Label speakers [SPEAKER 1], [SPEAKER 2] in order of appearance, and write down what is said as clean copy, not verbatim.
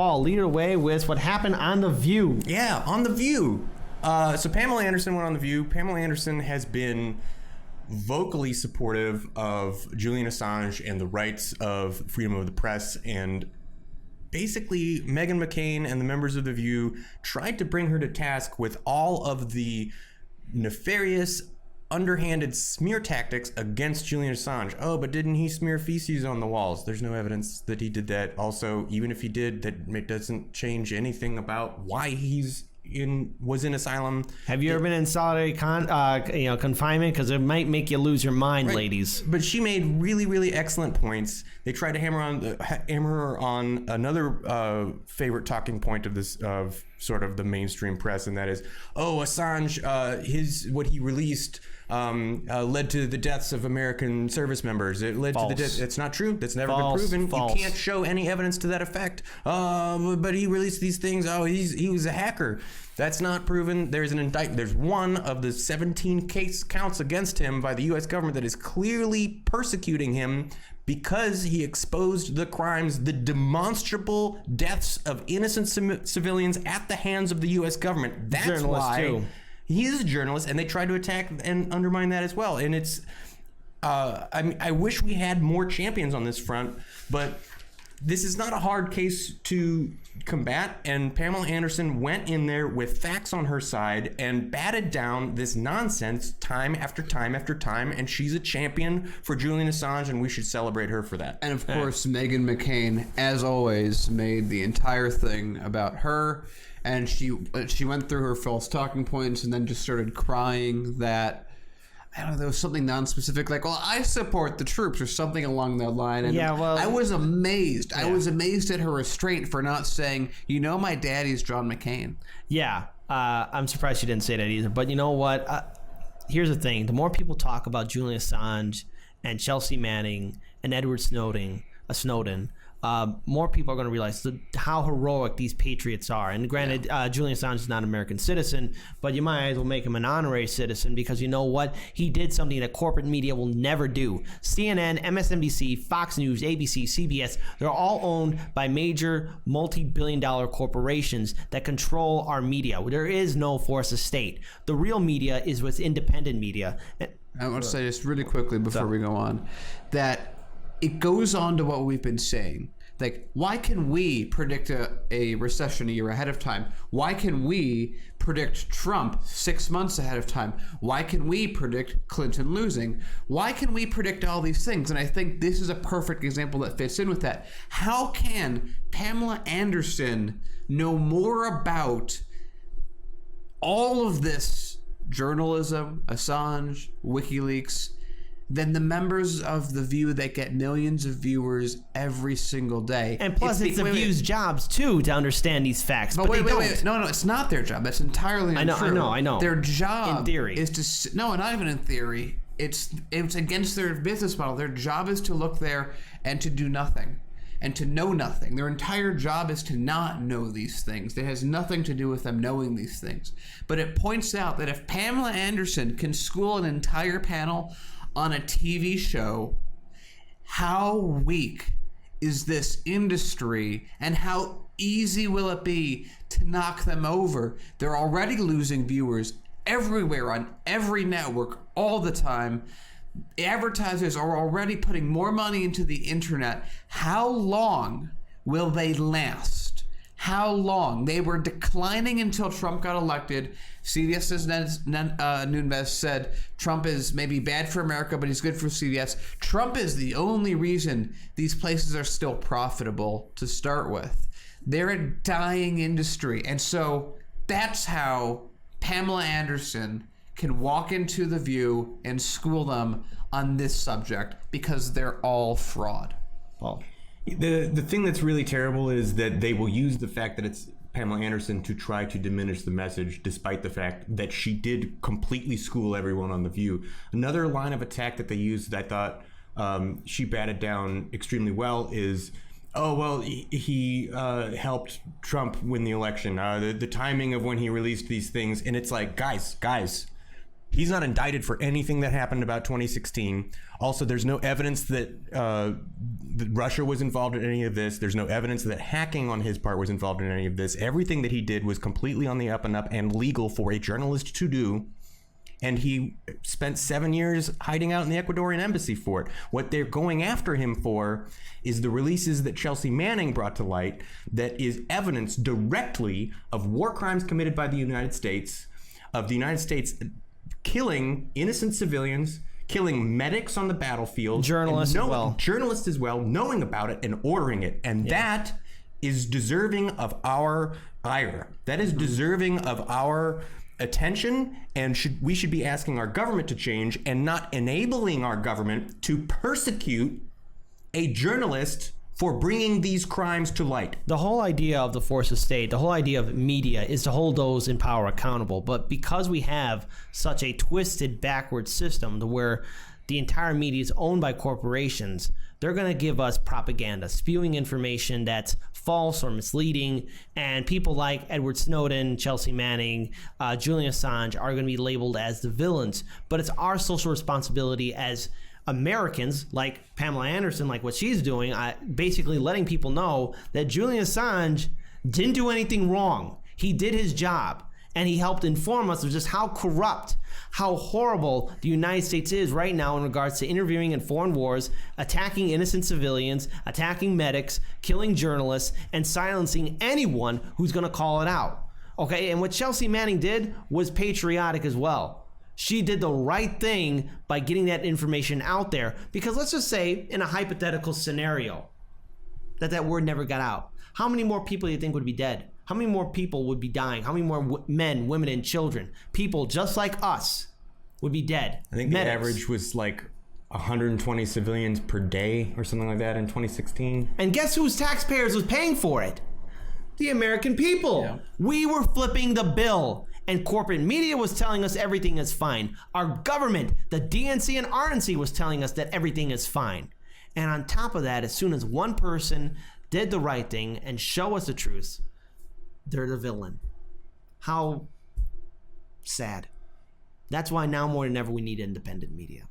[SPEAKER 1] Paul, lead away with what happened on The View.
[SPEAKER 2] Yeah, on The View. So Pamela Anderson went on The View. Pamela Anderson has been vocally supportive of Julian Assange and the rights of freedom of the press, and basically Meghan McCain and the members of The View tried to bring her to task with all of the nefarious, underhanded smear tactics against Julian Assange. Oh, but didn't he smear feces on the walls? There's no evidence that he did that. Also, even if he did, that doesn't change anything about why he's was in asylum.
[SPEAKER 1] Have you ever been in solitary confinement? Because it might make you lose your mind, right, ladies.
[SPEAKER 2] But she made really, really excellent points. They tried to hammer her on another favorite talking point of this, of sort of the mainstream press, and that is, Assange, what he released led to the deaths of American service members. It led to the death. It's not true. That's never been proven. You can't show any evidence to that effect. But he released these things. Oh, he was a hacker. That's not proven. There's an indictment. There's one of the 17 counts against him by the U.S. government that is clearly persecuting him because he exposed the crimes, the demonstrable deaths of innocent civilians at the hands of the U.S. government. That's why he is a journalist, and they tried to attack and undermine that as well. And it's, I wish we had more champions on this front, but this is not a hard case to combat, and Pamela Anderson went in there with facts on her side and batted down this nonsense time after time after time, and she's a champion for Julian Assange, and we should celebrate her for that.
[SPEAKER 3] And of course, Meghan McCain, as always, made the entire thing about her, and she went through her false talking points and then just started crying that, I don't know, there was something non-specific, like, well, I support the troops or something along that line. And
[SPEAKER 1] yeah, well,
[SPEAKER 3] I was amazed. Yeah. I was amazed at her restraint for not saying, my daddy's John McCain.
[SPEAKER 1] Yeah, I'm surprised she didn't say that either. But you know what? Here's the thing. The more people talk about Julian Assange and Chelsea Manning and Edward Snowden, more people are going to realize how heroic these patriots are. And granted, Julian Assange is not an American citizen, but you might as well make him an honorary citizen, because you know what? He did something that corporate media will never do. CNN, MSNBC, Fox News, ABC, CBS, they're all owned by major multi-billion-dollar corporations that control our media. There is no force of state. The real media is with independent media.
[SPEAKER 3] I want to say this really quickly before we go on, that it goes on to what we've been saying. Like, why can we predict a recession a year ahead of time? Why can we predict Trump 6 months ahead of time? Why can we predict Clinton losing? Why can we predict all these things? And I think this is a perfect example that fits in with that. How can Pamela Anderson know more about all of this journalism, Assange, Wikileaks, than the members of The View that get millions of viewers every single day?
[SPEAKER 1] And plus, it's The View's jobs, too, to understand these facts.
[SPEAKER 3] But wait. No, it's not their job. That's entirely untrue.
[SPEAKER 1] I know.
[SPEAKER 3] Their job
[SPEAKER 1] in theory
[SPEAKER 3] is to... No, not even in theory. It's against their business model. Their job is to look there and to do nothing and to know nothing. Their entire job is to not know these things. It has nothing to do with them knowing these things. But it points out that if Pamela Anderson can school an entire panel on a TV show, how weak is this industry and how easy will it be to knock them over? They're already losing viewers everywhere on every network all the time. Advertisers are already putting more money into the internet. How long will they last? How long? They were declining until Trump got elected. CBS's Nunez said Trump is maybe bad for America, but he's good for CBS. Trump is the only reason these places are still profitable to start with. They're a dying industry. And so that's how Pamela Anderson can walk into The View and school them on this subject, because they're all fraud.
[SPEAKER 1] Paul.
[SPEAKER 2] The thing that's really terrible is that they will use the fact that it's Pamela Anderson to try to diminish the message, despite the fact that she did completely school everyone on The View. Another line of attack that they used that I thought she batted down extremely well is, he helped Trump win the election. The timing of when he released these things. And it's like, guys, He's not indicted for anything that happened about 2016. Also, there's no evidence that Russia was involved in any of this. There's no evidence that hacking on his part was involved in any of this. Everything that he did was completely on the up and up and legal for a journalist to do. And he spent 7 years hiding out in the Ecuadorian embassy for it. What they're going after him for is the releases that Chelsea Manning brought to light that is evidence directly of war crimes committed by the United States, of the United States killing innocent civilians, killing medics on the battlefield.
[SPEAKER 1] Journalists as well.
[SPEAKER 2] Journalists as well, knowing about it and ordering it. And that is deserving of our ire. That is deserving of our attention, and we should be asking our government to change and not enabling our government to persecute a journalist for bringing these crimes to light.
[SPEAKER 1] The whole idea of the force of state, the whole idea of media is to hold those in power accountable. But because we have such a twisted, backward system to where the entire media is owned by corporations, they're going to give us propaganda, spewing information that's false or misleading, and people like Edward Snowden, Chelsea Manning, Julian Assange are going to be labeled as the villains. But it's our social responsibility as Americans, like Pamela Anderson, like what she's doing, basically letting people know that Julian Assange didn't do anything wrong. He did his job, and he helped inform us of just how corrupt, how horrible the United States is right now in regards to interfering in foreign wars, attacking innocent civilians, attacking medics, killing journalists, and silencing anyone who's going to call it out. Okay, and what Chelsea Manning did was patriotic as well. She did the right thing by getting that information out there, because let's just say in a hypothetical scenario that word never got out. How many more people do you think would be dead? How many more people would be dying? How many more men, women, and children, people just like us, would be dead?
[SPEAKER 2] I think the average was like 120 civilians per day or something like that in 2016.
[SPEAKER 1] And guess whose taxpayers was paying for it? The American people. Yeah. We were flipping the bill, and corporate media was telling us everything is fine. Our government, the DNC and RNC, was telling us that everything is fine. And on top of that, as soon as one person did the right thing and show us the truth, they're the villain. How sad. That's why now more than ever we need independent media.